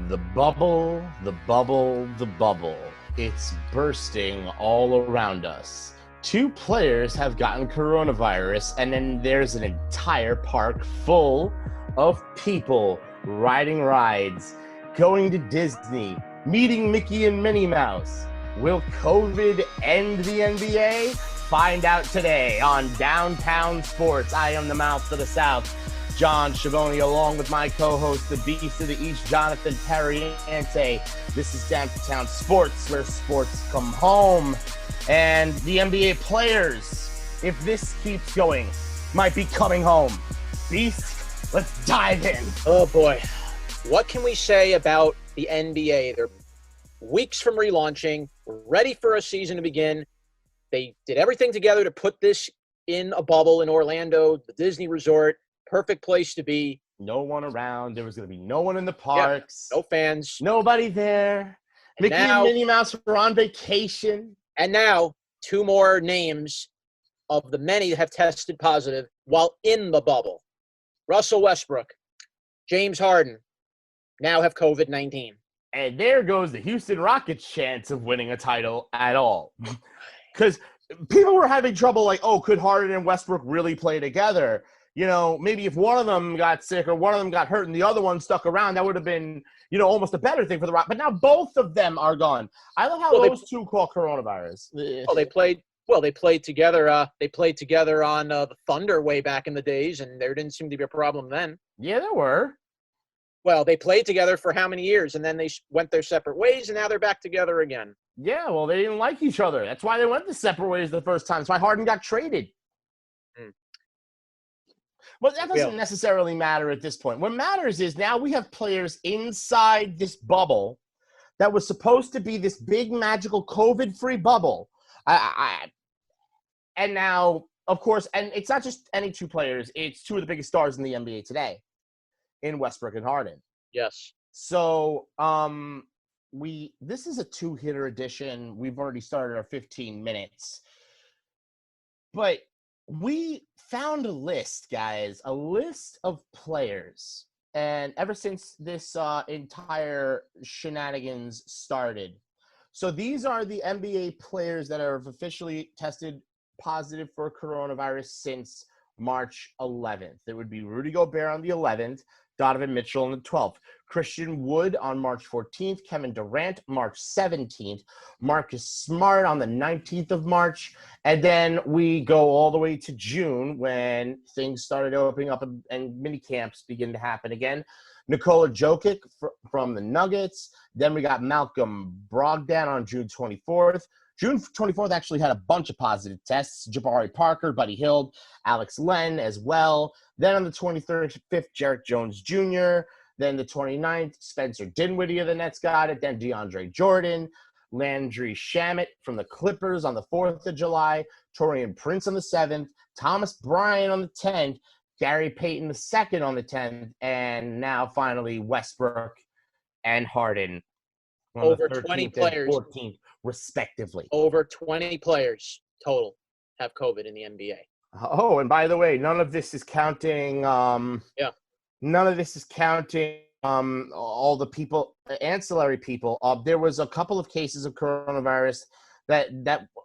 The bubble, the bubble, the bubble. It's bursting all around us. 2 players have gotten coronavirus, and then there's an entire park full of people riding rides, going to Disney, meeting Mickey and Minnie Mouse. Will COVID end the NBA? Find out today on Downtown Sports. I am the mouth of the South, John Schiavone, along with my co-host, the Beast of the East, Jonathan Perriante. This is Downtown Sports, where sports come home. And the NBA players, if this keeps going, might be coming home. Beast, let's dive in. Oh, boy. What can we say about the NBA? They're weeks from relaunching, ready for a season to begin. They did everything together to put this in a bubble in Orlando, the Disney resort. Perfect place to be. No one around. There was going to be no one in the parks. No fans. Nobody there. Mickey and Minnie Mouse were on vacation. And now 2 more names of the many that have tested positive while in the bubble. Russell Westbrook, James Harden now have COVID-19. And there goes the Houston Rockets' chance of winning a title at all. Because people were having trouble like, oh, could Harden and Westbrook really play together? You know, maybe if one of them got sick or one of them got hurt and the other one stuck around, that would have been, you know, almost a better thing for the Rockets. But now both of them are gone. I love how those 2 call coronavirus. They played together. They played together on the Thunder way back in the days, and there didn't seem to be a problem then. Yeah, there were. Well, they played together for how many years, and then they went their separate ways, and now they're back together again. Yeah, well, they didn't like each other. That's why they went the separate ways the first time. That's why Harden got traded. But that doesn't necessarily matter at this point. What matters is now we have players inside this bubble that was supposed to be this big, magical, COVID-free bubble. And now, of course, and it's not just any 2 players. It's 2 of the biggest stars in the NBA today in Westbrook and Harden. Yes. So this is a 2-hitter edition. We've already started our 15 minutes. But we found a list, guys, a list of players. And ever since this entire shenanigans started. So these are the NBA players that have officially tested positive for coronavirus since March 11th. It would be Rudy Gobert on the 11th, Donovan Mitchell on the 12th, Christian Wood on March 14th, Kevin Durant March 17th, Marcus Smart on the 19th of March, and then we go all the way to June when things started opening up and mini camps begin to happen again. Nikola Jokic from the Nuggets. Then we got Malcolm Brogdon on June 24th. June 24th actually had a bunch of positive tests. Jabari Parker, Buddy Hield, Alex Len as well. Then on the 25th, Jarrett Jones Jr. Then the 29th, Spencer Dinwiddie of the Nets got it. Then DeAndre Jordan, Landry Shamet from the Clippers on the 4th of July. Taurean Prince on the 7th. Thomas Bryant on the 10th. Gary Payton II on the 10th. And now finally Westbrook and Harden on over the 20 13th players. and 14th, respectively. Over 20 players total have COVID in the NBA. Oh, and by the way, none of this is counting. None of this is counting all the people, ancillary people. There was a couple of cases of coronavirus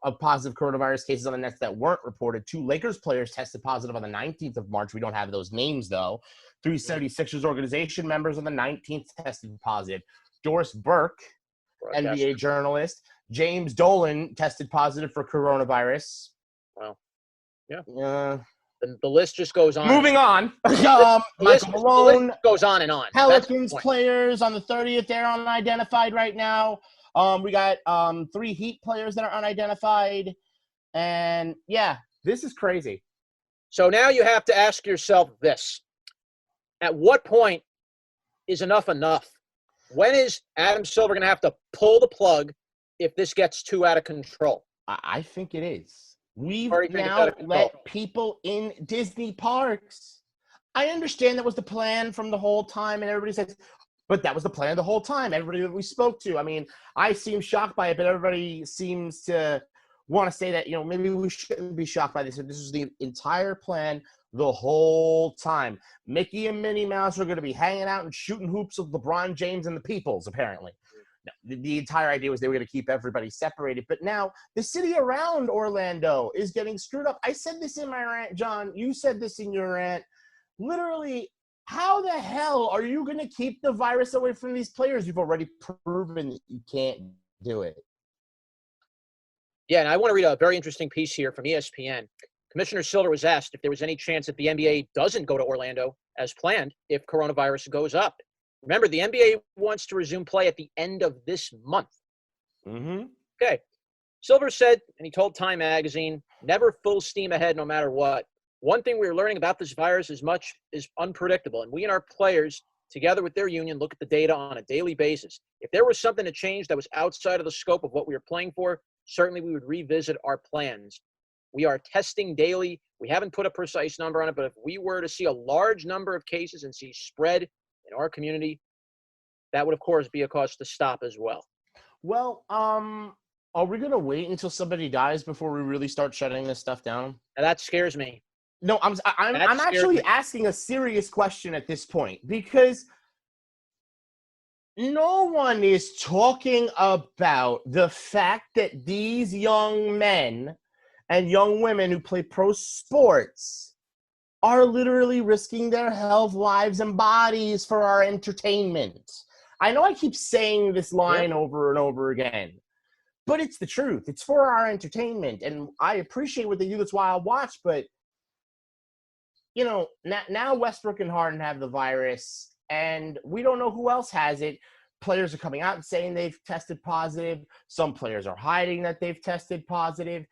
of positive coronavirus cases on the Nets that weren't reported. 2 Lakers players tested positive on the 19th of March. We don't have those names though. 3 76ers organization members on the 19th tested positive. Doris Burke, NBA journalist. James Dolan tested positive for coronavirus. Wow. Yeah. The list just goes on. Moving on. The Malone list goes on and on. Pelicans players on the 30th, they're unidentified right now. We got 3 Heat players that are unidentified. And yeah, this is crazy. So now you have to ask yourself this. At what point is enough enough? When is Adam Silver going to have to pull the plug if this gets too out of control? I think it is. We've now let people in Disney parks. I understand that was the plan from the whole time, and everybody says, but that was the plan the whole time. Everybody that we spoke to, I mean, I seem shocked by it, but everybody seems to want to say that, you know, maybe we shouldn't be shocked by this. This is the entire plan the whole time. Mickey and Minnie Mouse are going to be hanging out and shooting hoops with LeBron James and the Peoples, apparently. The entire idea was they were going to keep everybody separated. But now the city around Orlando is getting screwed up. I said this in my rant, John. You said this in your rant. Literally, how the hell are you going to keep the virus away from these players? You've already proven that you can't do it. Yeah, and I want to read a very interesting piece here from ESPN. Commissioner Silver was asked if there was any chance that the NBA doesn't go to Orlando as planned if coronavirus goes up. Remember, the NBA wants to resume play at the end of this month. Mm-hmm. Okay. Silver said, and he told Time Magazine, never full steam ahead no matter what. One thing we're learning about this virus is unpredictable, and we and our players, together with their union, look at the data on a daily basis. If there was something to change that was outside of the scope of what we were playing for, certainly we would revisit our plans. We are testing daily. We haven't put a precise number on it, but if we were to see a large number of cases and see spread in our community, that would, of course, be a cause to stop as well. Well, are we going to wait until somebody dies before we really start shutting this stuff down? Now, that scares me. No, I'm actually asking a serious question at this point, because no one is talking about the fact that these young men and young women who play pro sports are literally risking their health, lives, and bodies for our entertainment. I know I keep saying this line over and over again, but it's the truth. It's for our entertainment, and I appreciate what they do. That's why I'll watch, but, you know, now Westbrook and Harden have the virus, and we don't know who else has it. Players are coming out and saying they've tested positive. Some players are hiding that they've tested positive.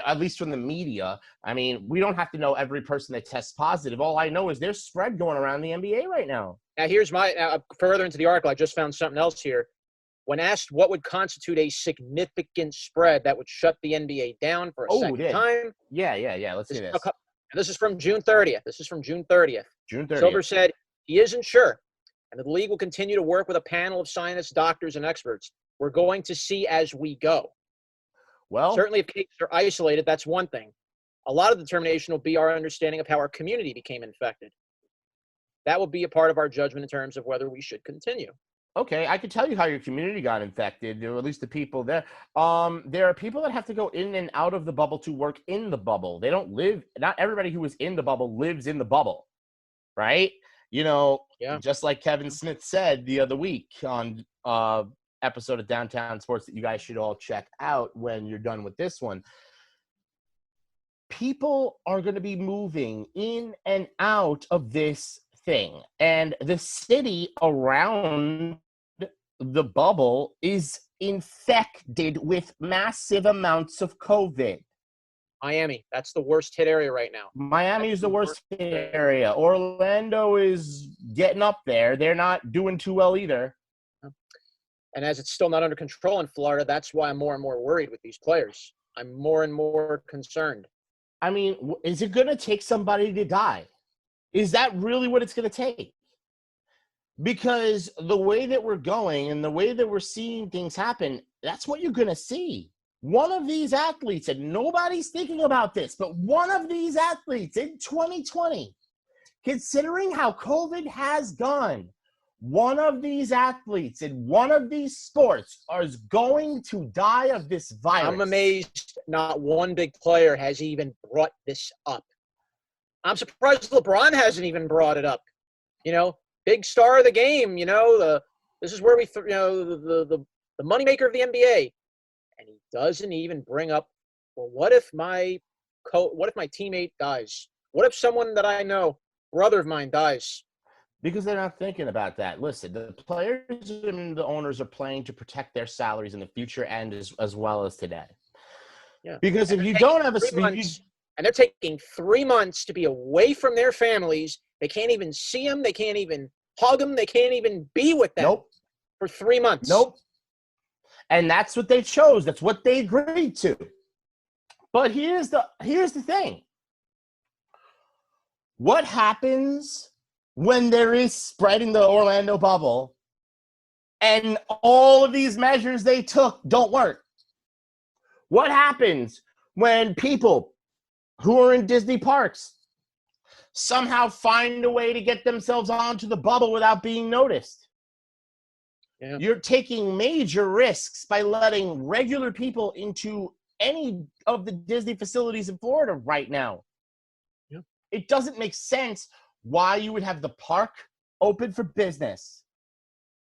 At least from the media. I mean, we don't have to know every person that tests positive. All I know is there's spread going around the NBA right now. Now, here's further into the article, I just found something else here. When asked what would constitute a significant spread that would shut the NBA down for a second time. Yeah. Let's see this. This is from June 30th. June 30th. Silver said he isn't sure, and that the league will continue to work with a panel of scientists, doctors, and experts. We're going to see as we go. Well, certainly if cases are isolated, that's one thing. A lot of the determination will be our understanding of how our community became infected. That will be a part of our judgment in terms of whether we should continue. Okay, I can tell you how your community got infected, or at least the people there. There are people that have to go in and out of the bubble to work in the bubble. They don't live, not everybody who is in the bubble lives in the bubble, right? You know, just like Kevin Smith said the other week on episode of Downtown Sports that you guys should all check out when you're done with this one. People are going to be moving in and out of this thing, and the city around the bubble is infected with massive amounts of COVID. Miami, that's the worst hit area right now. Miami is the worst hit area. Orlando is getting up there. They're not doing too well either. And as it's still not under control in Florida, that's why I'm more and more worried with these players. I'm more and more concerned. I mean, is it going to take somebody to die? Is that really what it's going to take? Because the way that we're going and the way that we're seeing things happen, that's what you're going to see. One of these athletes, and nobody's thinking about this, but one of these athletes in 2020, considering how COVID has gone, one of these athletes in one of these sports is going to die of this virus. I'm amazed not one big player has even brought this up. I'm surprised LeBron hasn't even brought it up. You know, big star of the game, you know, this is where the moneymaker of the NBA. And he doesn't even bring up, well, what if my teammate dies? What if someone that I know, brother of mine, dies? Because they're not thinking about that. Listen, the players and the owners are playing to protect their salaries in the future and as well as today. Yeah. Because if you don't have and they're taking 3 months to be away from their families, they can't even see them, they can't even hug them, they can't even be with them for 3 months. Nope. And that's what they chose. That's what they agreed to. But here's the thing. What happens when there is spread in the Orlando bubble and all of these measures they took don't work? What happens when people who are in Disney parks somehow find a way to get themselves onto the bubble without being noticed. Yeah. You're taking major risks by letting regular people into any of the Disney facilities in Florida right now. Yeah. It doesn't make sense why you would have the park open for business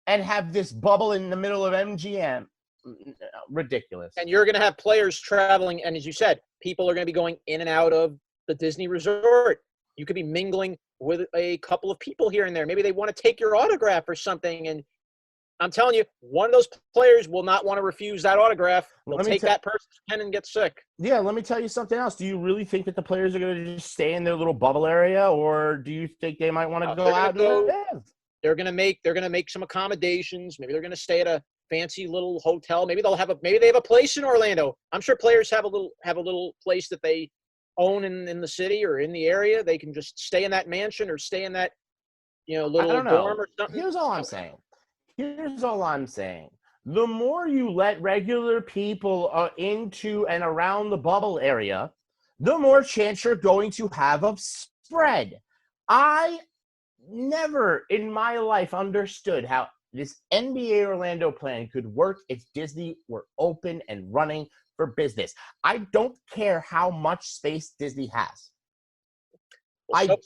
and have this bubble in the middle of MGM. Ridiculous. And you're going to have players traveling, and as you said, people are going to be going in and out of the Disney resort. You could be mingling with a couple of people here and there. Maybe they want to take your autograph or something, and I'm telling you, one of those players will not want to refuse that autograph. They'll take that person's pen and get sick. Yeah, let me tell you something else. Do you really think that the players are going to just stay in their little bubble area, or do you think they might want to go out and live? They're going to make some accommodations. Maybe they're going to stay at a fancy little hotel. Maybe they have a place in Orlando. I'm sure players have a little place that they own in the city or in the area. They can just stay in that mansion or stay in that little dorm or something. Here's all I'm saying. The more you let regular people into and around the bubble area, the more chance you're going to have of spread. I never in my life understood how this NBA Orlando plan could work if Disney were open and running for business. I don't care how much space Disney has.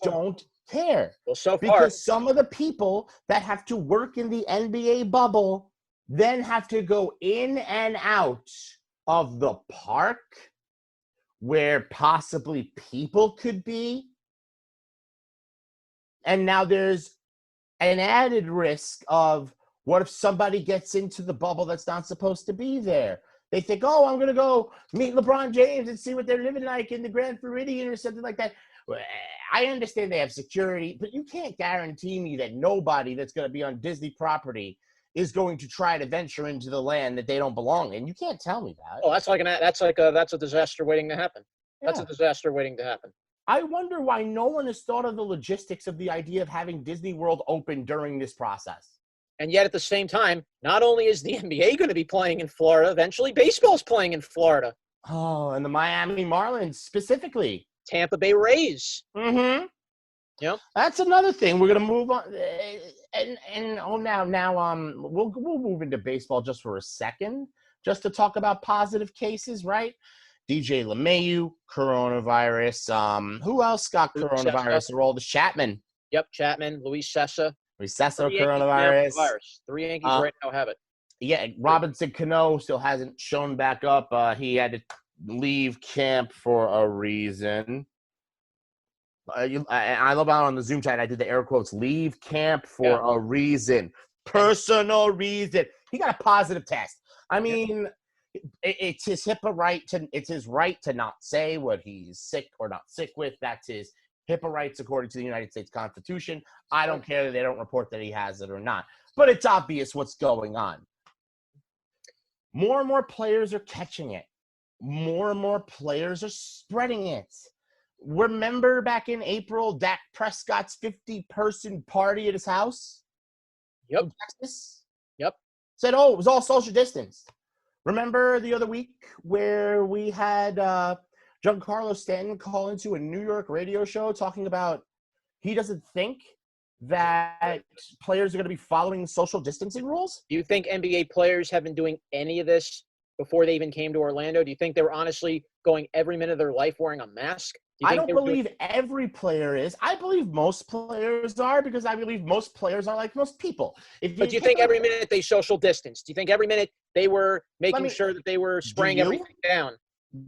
Don't care. Because some of the people that have to work in the NBA bubble then have to go in and out of the park where possibly people could be. And now there's an added risk of what if somebody gets into the bubble that's not supposed to be there? They think, oh, I'm going to go meet LeBron James and see what they're living like in the Grand Floridian or something like that. I understand they have security, but you can't guarantee me that nobody that's going to be on Disney property is going to try to venture into the land that they don't belong in. You can't tell me that. Oh, that's a disaster waiting to happen. Yeah. That's a disaster waiting to happen. I wonder why no one has thought of the logistics of the idea of having Disney World open during this process. And yet at the same time, not only is the NBA going to be playing in Florida, eventually baseball's playing in Florida. Oh, and the Miami Marlins specifically. Tampa Bay Rays. Mm-hmm. Yep. That's another thing. We're gonna move on, we'll move into baseball just for a second, just to talk about positive cases, right? DJ LeMahieu, coronavirus. Who else got coronavirus? Aroldis Chapman. Yep, Chapman. Luis Cessa. Coronavirus. 3 Yankees right now have it. Yeah, Robinson Cano still hasn't shown back up. He had to leave camp for a reason. I love how on the Zoom chat I did the air quotes, leave camp for a reason. Personal reason. He got a positive test. I mean, it's his HIPAA right it's his right to not say what he's sick or not sick with. That's his HIPAA rights according to the United States Constitution. I don't care that they don't report that he has it or not. But it's obvious what's going on. More and more players are catching it. More and more players are spreading it. Remember back in April, Dak Prescott's 50-person party at his house? Yep. In Texas? Yep. Said, it was all social distance. Remember the other week where we had Giancarlo Stanton call into a New York radio show talking about he doesn't think that players are going to be following social distancing rules? Do you think NBA players have been doing any of this before they even came to Orlando? Do you think they were honestly going every minute of their life wearing a mask? I don't believe every player is. I believe most players are because I believe most players are like most people. But do you think every minute they social distance? Do you think every minute they were making sure that they were spraying everything down?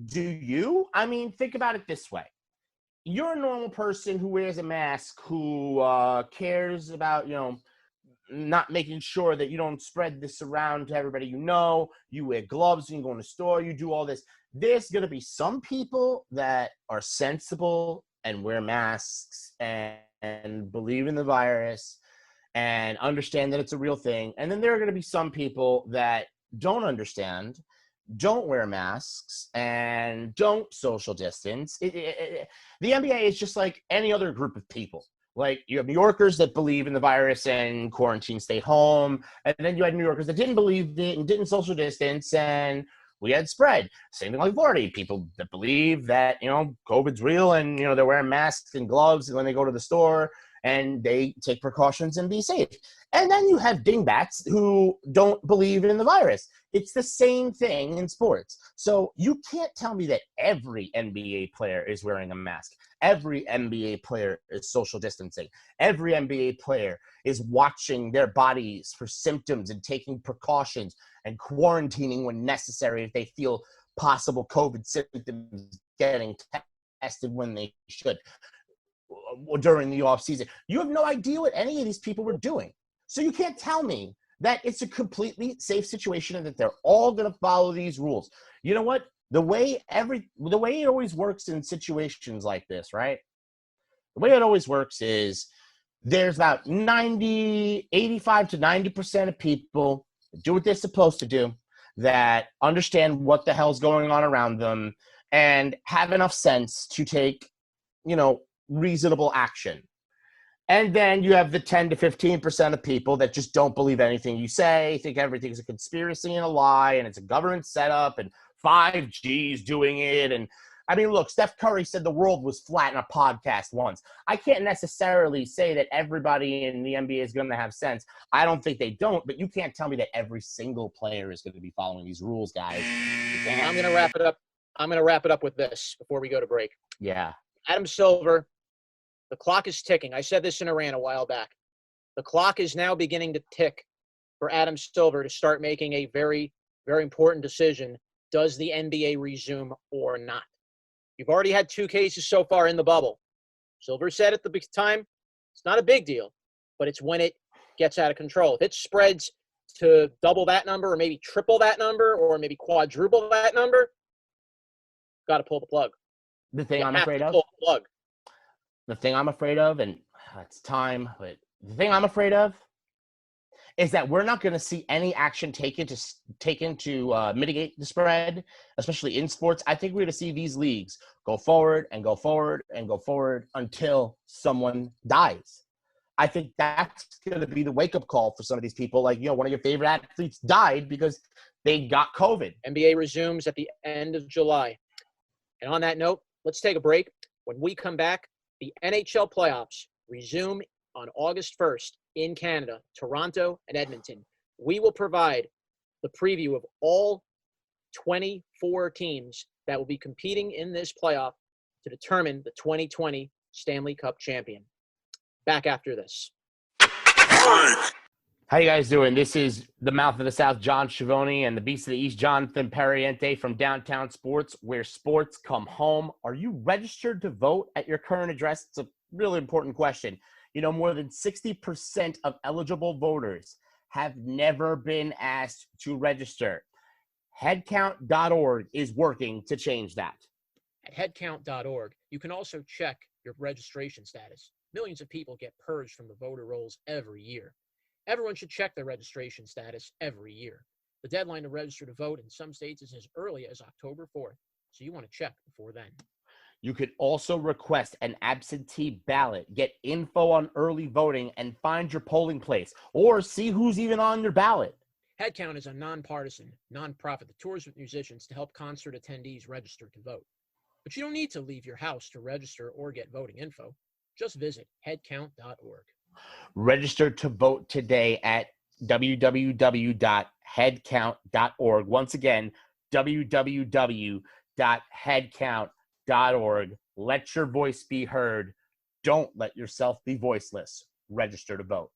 Do you? I mean, think about it this way. You're a normal person who wears a mask, who cares about, not making sure that you don't spread this around to everybody you know. You wear gloves when you go in the store. You do all this. There's going to be some people that are sensible and wear masks and believe in the virus and understand that it's a real thing. And then there are going to be some people that don't understand, don't wear masks, and don't social distance. The NBA is just like any other group of people. Like, you have New Yorkers that believe in the virus and quarantine, stay home. And then you had New Yorkers that didn't believe it and didn't social distance and we had spread. Same thing like Florida. People that believe that, COVID's real and, they're wearing masks and gloves when they go to the store and they take precautions and be safe. And then you have dingbats who don't believe in the virus. It's the same thing in sports. So you can't tell me that every NBA player is wearing a mask. Every NBA player is social distancing. Every NBA player is watching their bodies for symptoms and taking precautions and quarantining when necessary if they feel possible COVID symptoms, getting tested when they should during the off season. You have no idea what any of these people were doing. So you can't tell me that it's a completely safe situation and that they're all going to follow these rules. You know what? The way it always works in situations like this, right? The way it always works is there's about 85 to 90% of people that do what they're supposed to do, that understand what the hell's going on around them and have enough sense to take, reasonable action. And then you have the 10 to 15% of people that just don't believe anything you say, think everything's a conspiracy and a lie, and it's a government setup, and 5G's doing it. And I mean, look, Steph Curry said the world was flat in a podcast once. I can't necessarily say that everybody in the NBA is going to have sense. I don't think they don't, but you can't tell me that every single player is going to be following these rules, guys. I'm going to wrap it up. I'm going to wrap it up with this before we go to break. Yeah. Adam Silver, the clock is ticking. I said this in Iran a while back. The clock is now beginning to tick for Adam Silver to start making a very, very important decision. Does the NBA resume or not? You've already had 2 cases so far in the bubble. Silver said at the time, it's not a big deal, but it's when it gets out of control. If it spreads to double that number or maybe triple that number or maybe quadruple that number, got to pull the plug. The thing I'm afraid of? Pull the plug. The thing I'm afraid of, and it's time, but the thing I'm afraid of is that we're not going to see any action taken to mitigate the spread, especially in sports. I think we're going to see these leagues go forward and go forward and go forward until someone dies. I think that's going to be the wake-up call for some of these people. Like, one of your favorite athletes died because they got COVID. NBA resumes at the end of July. And on that note, let's take a break. When we come back, the NHL playoffs resume on August 1st in Canada, Toronto, and Edmonton. We will provide the preview of all 24 teams that will be competing in this playoff to determine the 2020 Stanley Cup champion. Back after this. How you guys doing? This is the Mouth of the South, John Schiavone, and the Beast of the East, Jonathan Pariente from Downtown Sports, where sports come home. Are you registered to vote at your current address? It's a really important question. More than 60% of eligible voters have never been asked to register. Headcount.org is working to change that. At headcount.org, you can also check your registration status. Millions of people get purged from the voter rolls every year. Everyone should check their registration status every year. The deadline to register to vote in some states is as early as October 4th, so you want to check before then. You could also request an absentee ballot, get info on early voting, and find your polling place, or see who's even on your ballot. Headcount is a nonpartisan, nonprofit that tours with musicians to help concert attendees register to vote. But you don't need to leave your house to register or get voting info. Just visit headcount.org. Register to vote today at www.headcount.org. Once again, www.headcount.org. Let your voice be heard. Don't let yourself be voiceless. Register to vote.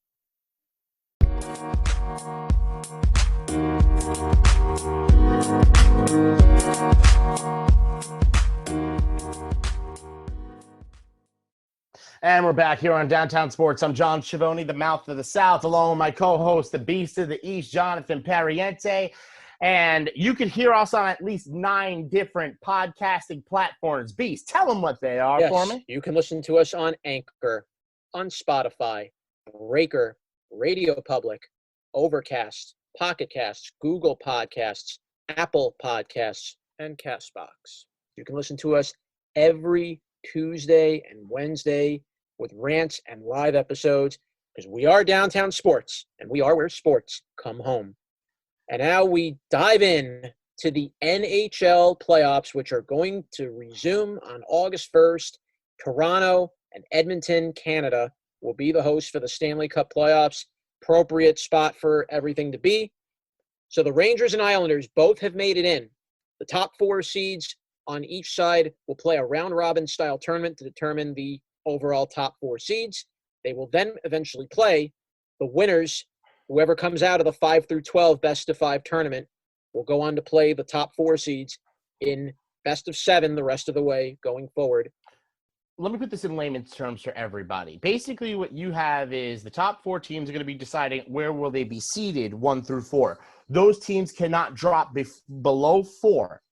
And we're back here on Downtown Sports. I'm John Schiavone, the Mouth of the South, along with my co-host, the Beast of the East, Jonathan Pariente. And you can hear us on at least 9 different podcasting platforms. Beast, tell them what they are for me. You can listen to us on Anchor, on Spotify, Breaker, Radio Public, Overcast, Pocket Casts, Google Podcasts, Apple Podcasts, and Castbox. You can listen to us every Tuesday and Wednesday with rants and live episodes, because we are Downtown Sports, and we are where sports come home. And now we dive in to the NHL playoffs, which are going to resume on August 1st. Toronto and Edmonton, Canada, will be the host for the Stanley Cup playoffs. Appropriate spot for everything to be. So the Rangers and Islanders both have made it in. The top 4 seeds on each side will play a round-robin style tournament to determine the overall top 4 seeds. They will then eventually play the winners. Whoever comes out of the 5 through 12 best-of-5 tournament will go on to play the top 4 seeds in best-of-7 the rest of the way going forward. Let me put this in layman's terms for everybody. Basically, what you have is the top 4 teams are going to be deciding where will they be seeded 1 through 4. Those teams cannot drop below 4.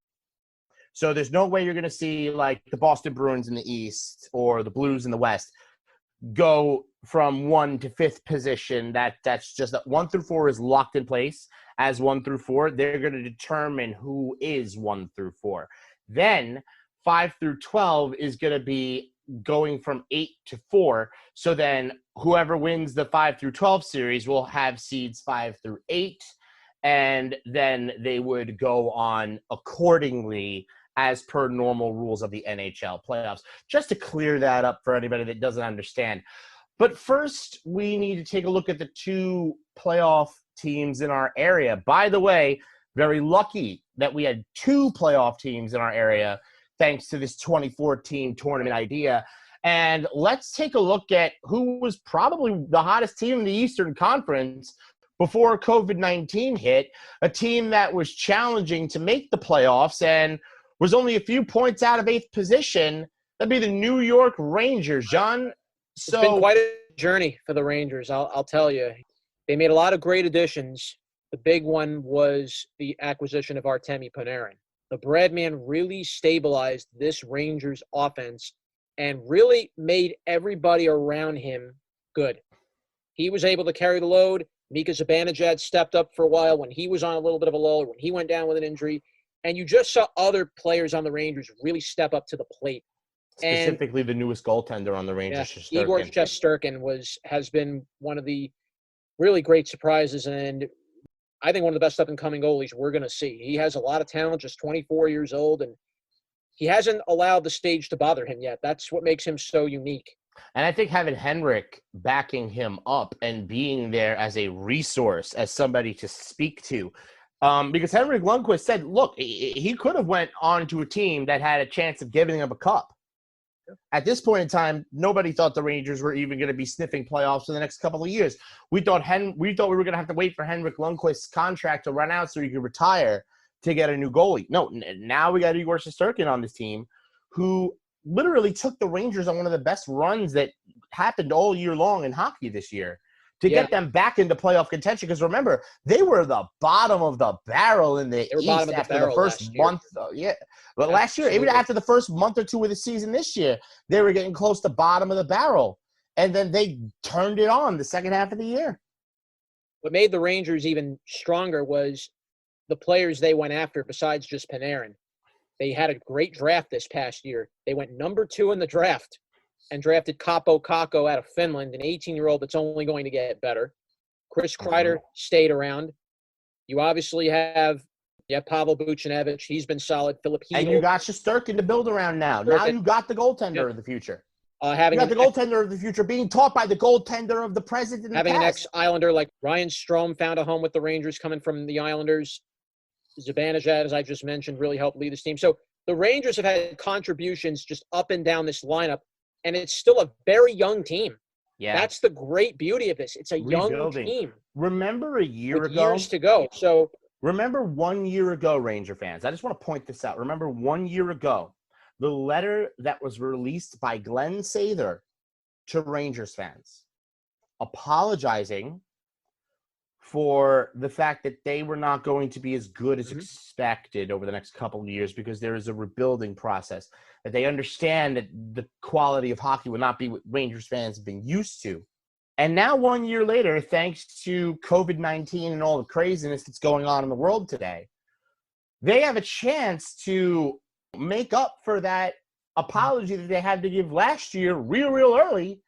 So there's no way you're going to see like the Boston Bruins in the East or the Blues in the West go from 1 to 5th position. That's just that 1 through 4 is locked in place as 1 through 4. They're going to determine who is 1 through 4. Then 5 through 12 is going to be going from 8 to 4. So then whoever wins the 5 through 12 series will have seeds 5 through 8. And then they would go on accordingly as per normal rules of the NHL playoffs. Just to clear that up for anybody that doesn't understand. But first, we need to take a look at the 2 playoff teams in our area. By the way, very lucky that we had 2 playoff teams in our area thanks to this 2014 tournament idea. And let's take a look at who was probably the hottest team in the Eastern Conference before COVID-19 hit, a team that was challenging to make the playoffs and was only a few points out of 8th position. That'd be the New York Rangers, John. It's been quite a journey for the Rangers, I'll tell you. They made a lot of great additions. The big one was the acquisition of Artemi Panarin. The bread man really stabilized this Rangers offense and really made everybody around him good. He was able to carry the load. Mika Zibanejad stepped up for a while when he was on a little bit of a lull, when he went down with an injury. And you just saw other players on the Rangers really step up to the plate. Specifically, the newest goaltender on the Rangers, yeah, Igor Shesterkin has been one of the really great surprises, and I think one of the best up-and-coming goalies we're going to see. He has a lot of talent, just 24 years old, and he hasn't allowed the stage to bother him yet. That's what makes him so unique. And I think having Henrik backing him up and being there as a resource, as somebody to speak to, because Henrik Lundqvist said, look, he could have went on to a team that had a chance of giving him a cup. At this point in time, nobody thought the Rangers were even going to be sniffing playoffs for the next couple of years. We thought we were going to have to wait for Henrik Lundqvist's contract to run out so he could retire to get a new goalie. No, now we got Igor Shesterkin on this team, who literally took the Rangers on one of the best runs that happened all year long in hockey this year to get them back into playoff contention. Because remember, they were the bottom of the barrel in the East after the first month. But last year, even after the first month or 2 of the season this year, they were getting close to bottom of the barrel. And then they turned it on the second half of the year. What made the Rangers even stronger was the players they went after besides just Panarin. They had a great draft this past year. They went number 2 in the draft and drafted Kaapo Kakko out of Finland, an 18-year-old that's only going to get better. Chris Kreider stayed around. You obviously have Pavel Buchnevich. He's been solid. Philip Hedl. And you got Shesterkin to build around now. Now you got the goaltender of the future. You got the goaltender of the future being taught by the goaltender of the present and having the past. an ex-Islander like Ryan Strome found a home with the Rangers coming from the Islanders. Zibanejad, as I just mentioned, really helped lead this team. So the Rangers have had contributions just up and down this lineup, and it's still a very young team. Yeah. That's the great beauty of this. It's a young team. Remember a year ago? Years to go. So remember 1 year ago, Ranger fans. I just want to point this out. Remember 1 year ago, the letter that was released by Glenn Sather to Rangers fans apologizing for the fact that they were not going to be as good as expected over the next couple of years because there is a rebuilding process, that they understand that the quality of hockey will not be what Rangers fans have been used to. And now 1 year later, thanks to COVID-19 and all the craziness that's going on in the world today, they have a chance to make up for that apology that they had to give last year real early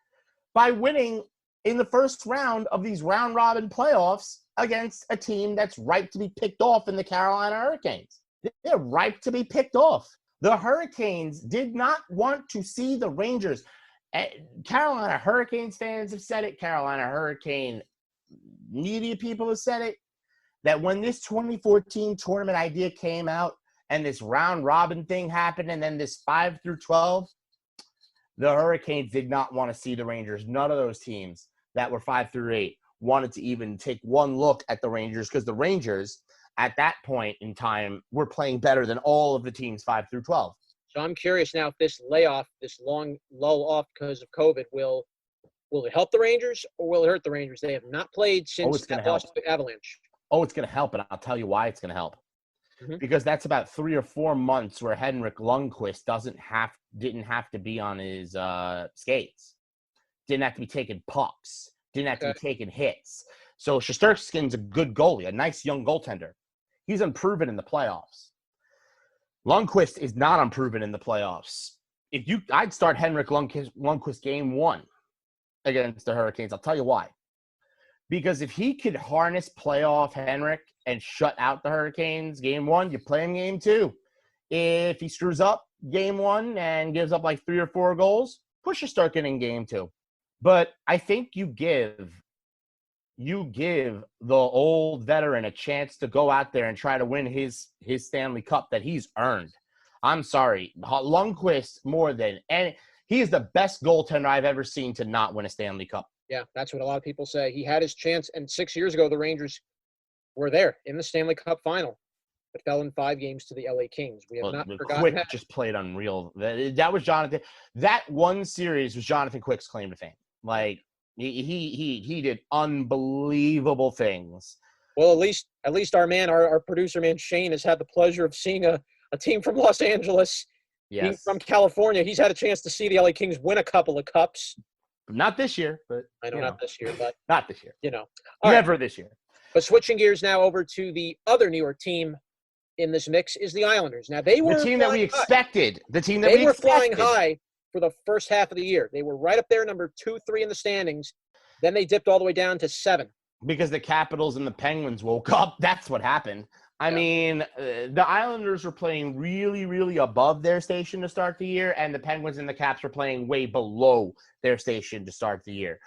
by winning in the first round of these round-robin playoffs against a team that's ripe to be picked off in the Carolina Hurricanes. They're ripe to be picked off. The Hurricanes did not want to see the Rangers. Carolina Hurricanes fans have said it. Carolina Hurricane media people have said it. That when this 2014 tournament idea came out and this round robin thing happened and then this 5 through 12, the Hurricanes did not want to see the Rangers. None of those teams that were 5 through 8 wanted to even take one look at the Rangers because the Rangers at that point in time were playing better than all of the teams 5 through 12. So I'm curious now if this layoff, this long lull off because of COVID, will it help the Rangers or will it hurt the Rangers? They have not played since that loss to the Avalanche. Oh, it's going to help, and I'll tell you why it's going to help. Mm-hmm. Because that's about 3 or 4 months where Henrik Lundqvist didn't have to be on his skates, didn't have to be taking pucks, didn't have to be taking hits. So Shesterkin's a good goalie, a nice young goaltender. He's unproven in the playoffs. Lundqvist is not unproven in the playoffs. I'd start Henrik Lundqvist game 1 against the Hurricanes. I'll tell you why. Because if he could harness playoff Henrik and shut out the Hurricanes game 1, you play him game 2. If he screws up game 1 and gives up like 3 or 4 goals, push Shesterkin in game 2. But I think you give the old veteran a chance to go out there and try to win his Stanley Cup that he's earned. I'm sorry. Lundqvist he is the best goaltender I've ever seen to not win a Stanley Cup. Yeah, that's what a lot of people say. He had his chance, and 6 years ago, the Rangers were there in the Stanley Cup final, but fell in 5 games to the LA Kings. We have not forgotten Quick that. just played unreal. That was Jonathan. That one series was Jonathan Quick's claim to fame. Like he did unbelievable things. Well, at least our man, our producer man Shane, has had the pleasure of seeing a team from Los Angeles. Yes. Being from California, he's had a chance to see the LA Kings win a couple of cups. Not this year, but I know not this year, but not this year. Never this year. But switching gears now over to the other New York team in this mix is the Islanders. Now they were the team that we expected. The team that they were flying high for the first half of the year. They were right up there, number 2, 3 in the standings. Then they dipped all the way down to 7 because the Capitals and the Penguins woke up. That's what happened. I mean, the Islanders were playing really, really above their station to start the year, and the Penguins and the Caps were playing way below their station to start the year.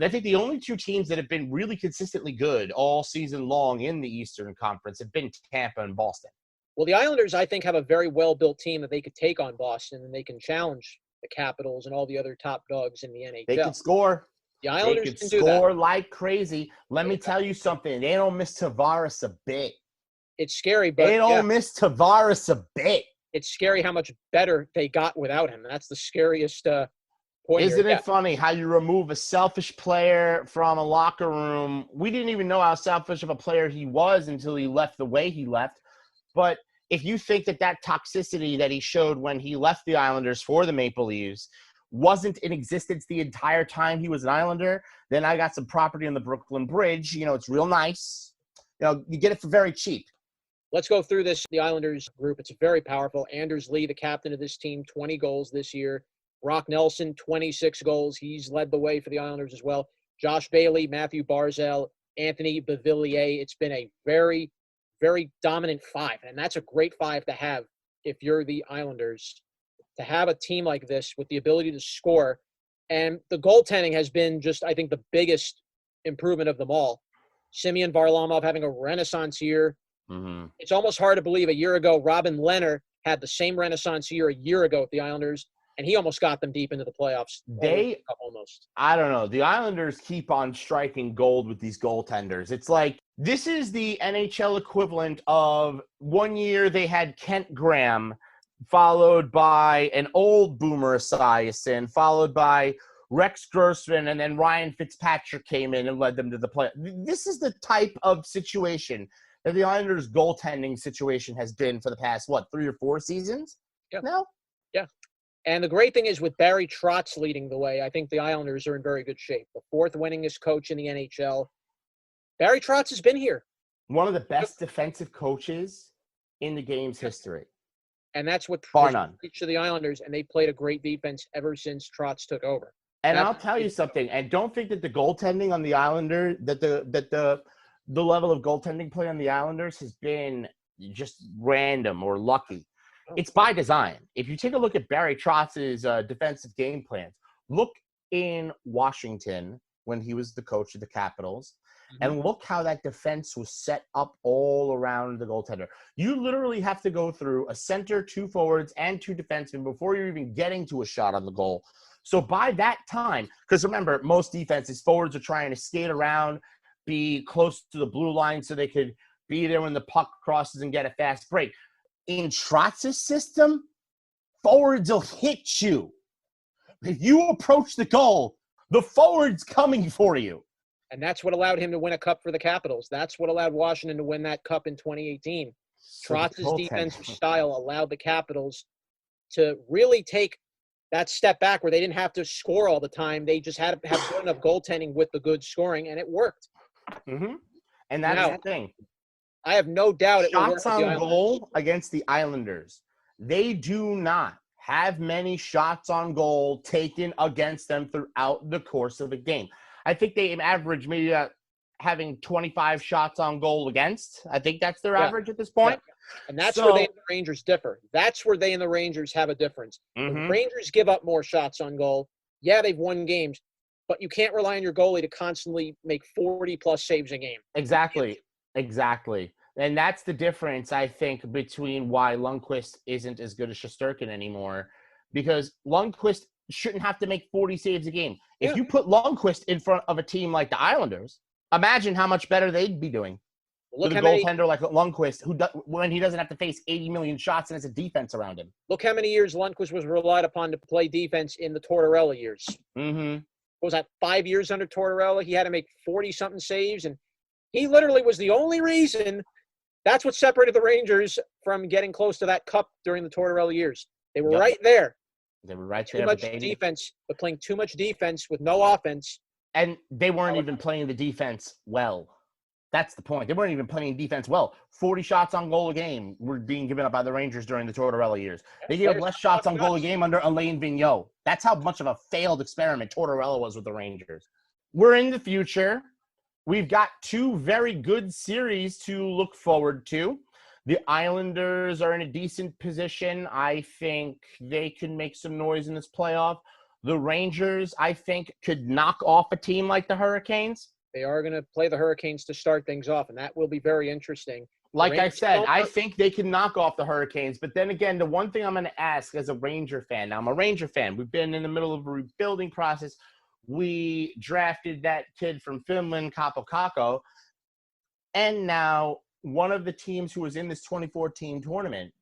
I think the only 2 teams that have been really consistently good all season long in the Eastern Conference have been Tampa and Boston. Well, the Islanders, I think, have a very well-built team that they could take on Boston, and they can challenge the Capitals and all the other top dogs in the NHL. They can score. The Islanders can do that. Score like crazy. Let me tell you something. They don't miss Tavares a bit. It's scary, but they don't miss Tavares a bit. It's scary how much better they got without him. That's the scariest point. Isn't it funny how you remove a selfish player from a locker room? We didn't even know how selfish of a player he was until he left the way he left. But if you think that toxicity that he showed when he left the Islanders for the Maple Leafs wasn't in existence the entire time he was an Islander, then I got some property on the Brooklyn Bridge. It's real nice. You get it for very cheap. Let's go through the Islanders group. It's very powerful. Anders Lee, the captain of this team, 20 goals this year. Brock Nelson, 26 goals. He's led the way for the Islanders as well. Josh Bailey, Matthew Barzal, Anthony Beauvillier. It's been a very, very dominant 5, and that's a great 5 to have if you're the Islanders, to have a team like this with the ability to score. And the goaltending has been just, I think, the biggest improvement of them all. Semyon Varlamov having a renaissance year. Mm-hmm. It's almost hard to believe a year ago Robin Lehner had the same renaissance year a year ago with the Islanders, and he almost got them deep into the playoffs. I don't know. The Islanders keep on striking gold with these goaltenders. It's like this is the NHL equivalent of one year they had Kent Graham, followed by an old Boomer Esiason, followed by Rex Grossman, and then Ryan Fitzpatrick came in and led them to the play. This is the type of situation that the Islanders' goaltending situation has been for the past, 3 or 4 seasons? Yeah. No? Yeah. And the great thing is with Barry Trotz leading the way, I think the Islanders are in very good shape. The 4th winningest coach in the NHL. Barry Trotz has been here. One of the best defensive coaches in the game's history. And that's what bar none. Each of the Islanders, and they played a great defense ever since Trotz took over. And I'll tell you something, and don't think that the goaltending on the Islanders, that the level of goaltending play on the Islanders has been just random or lucky. Oh. It's by design. If you take a look at Barry Trotz's defensive game plans, look in Washington when he was the coach of the Capitals, and look how that defense was set up all around the goaltender. You literally have to go through a center, 2 forwards, and 2 defensemen before you're even getting to a shot on the goal. So by that time, because remember, most defenses, forwards are trying to skate around, be close to the blue line so they could be there when the puck crosses and get a fast break. In Trotz's system, forwards will hit you. If you approach the goal, the forward's coming for you. And that's what allowed him to win a cup for the Capitals. That's what allowed Washington to win that cup in 2018. Trotz's defensive style allowed the Capitals to really take that step back where they didn't have to score all the time. They just had to have good enough goaltending with the good scoring, and it worked. Mm-hmm. And that's the thing. I have no doubt it will work. Shots on goal against the Islanders. They do not have many shots on goal taken against them throughout the course of the game. I think they average maybe having 25 shots on goal against. I think that's their average at this point. Yeah. And that's where they and the Rangers differ. That's where they and the Rangers have a difference. The Rangers give up more shots on goal. Yeah, they've won games, but you can't rely on your goalie to constantly make 40-plus saves a game. Exactly. And that's the difference, I think, between why Lundqvist isn't as good as Shesterkin anymore, because Lundqvist shouldn't have to make 40 saves a game. If you put Lundqvist in front of a team like the Islanders, imagine how much better they'd be doing. With a goaltender like Lundqvist, when he doesn't have to face 80 million shots and has a defense around him. Look how many years Lundqvist was relied upon to play defense in the Tortorella years. What was that, 5 years under Tortorella? He had to make 40-something saves, and he literally was the only reason. That's what separated the Rangers from getting close to that cup during the Tortorella years. They were right there. They were right there. Too much defense, but playing too much defense with no offense. And they weren't even playing the defense well. That's the point. They weren't even playing defense well. 40 shots on goal a game were being given up by the Rangers during the Tortorella years. They gave up less shots on goal a game under Alain Vigneault. That's how much of a failed experiment Tortorella was with the Rangers. We're in the future. We've got 2 very good series to look forward to. The Islanders are in a decent position. I think they can make some noise in this playoff. The Rangers, I think, could knock off a team like the Hurricanes. They are going to play the Hurricanes to start things off, and that will be very interesting. Like I said, I think they can knock off the Hurricanes. But then again, the one thing I'm going to ask as a Ranger fan, now I'm a Ranger fan. We've been in the middle of a rebuilding process. We drafted that kid from Finland, Capo Kakko, and now one of the teams who was in this 2014 tournament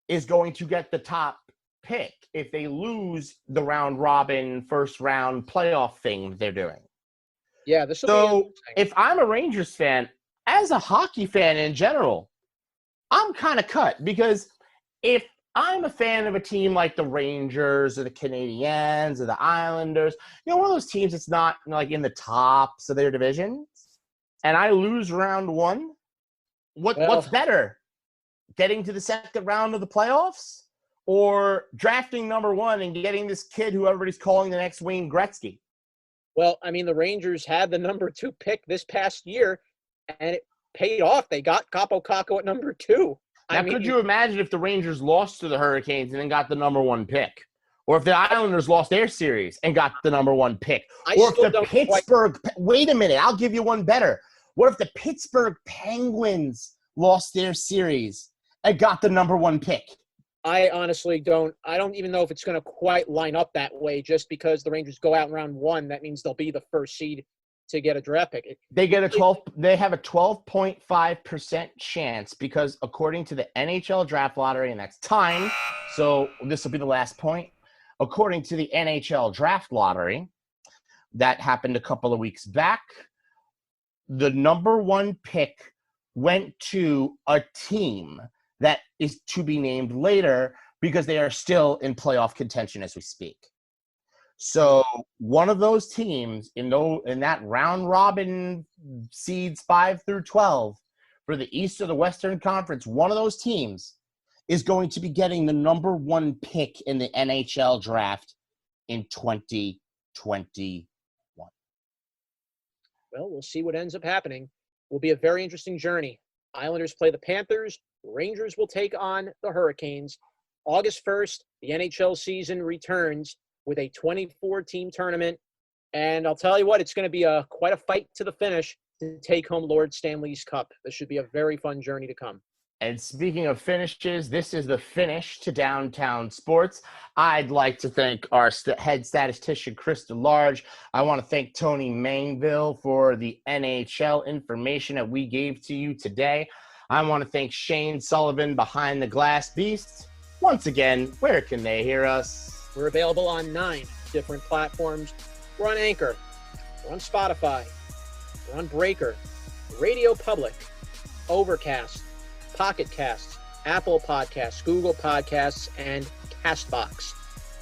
is going to get the top pick if they lose the round robin first round playoff thing they're doing. Yeah, this will be interesting. If I'm a Rangers fan, as a hockey fan in general, I'm kind of cut, because if I'm a fan of a team like the Rangers or the Canadiens or the Islanders, one of those teams that's not like in the tops of their divisions, and I lose round 1, what's better? Getting to the second round of the playoffs or drafting number 1 and getting this kid who everybody's calling the next Wayne Gretzky? Well, I mean, the Rangers had the number 2 pick this past year, and it paid off. They got Capo Kakko at number 2. Now, could you imagine if the Rangers lost to the Hurricanes and then got the number 1 pick? Or if the Islanders lost their series and got the number 1 pick? Or if the Pittsburgh – wait a minute, I'll give you one better. What if the Pittsburgh Penguins lost their series and got the number 1 pick? I honestly don't – I don't even know if it's going to quite line up that way. Just because the Rangers go out in round 1, that means they'll be the first seed to get a draft pick. They have a 12.5% chance, because according to the NHL draft lottery, and that's time, so this will be the last point. According to the NHL draft lottery that happened a couple of weeks back, the number 1 pick went to a team that is to be named later, because they are still in playoff contention as we speak. So one of those teams in that round robin seeds 5 through 12 for the East or the Western Conference, one of those teams is going to be getting the number 1 pick in the NHL draft in 2021. Well, we'll see what ends up happening. Will be a very interesting journey. Islanders play the Panthers. Rangers will take on the Hurricanes. August 1st, the NHL season returns with a 24-team tournament. And I'll tell you what, it's going to be quite a fight to the finish to take home Lord Stanley's Cup. This should be a very fun journey to come. And speaking of finishes, this is the finish to Downtown Sports. I'd like to thank our head statistician, Chris DeLarge. I want to thank Tony Mainville for the NHL information that we gave to you today. I want to thank Shane Sullivan behind the Glass Beast. Once again, where can they hear us? We're available on 9 different platforms. We're on Anchor. We're on Spotify. We're on Breaker, Radio Public, Overcast, Pocket Casts, Apple Podcasts, Google Podcasts, and CastBox.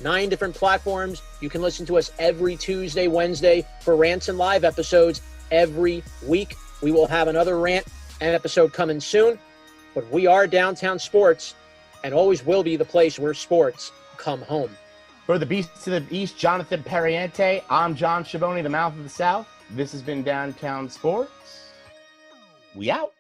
9 different platforms. You can listen to us every Tuesday, Wednesday for rants and live episodes every week. We will have another rant and episode coming soon. But we are Downtown Sports and always will be the place where sports come home. For the Beast to the East, Jonathan Perriente, I'm John Schiavone, the Mouth of the South. This has been Downtown Sports. We out.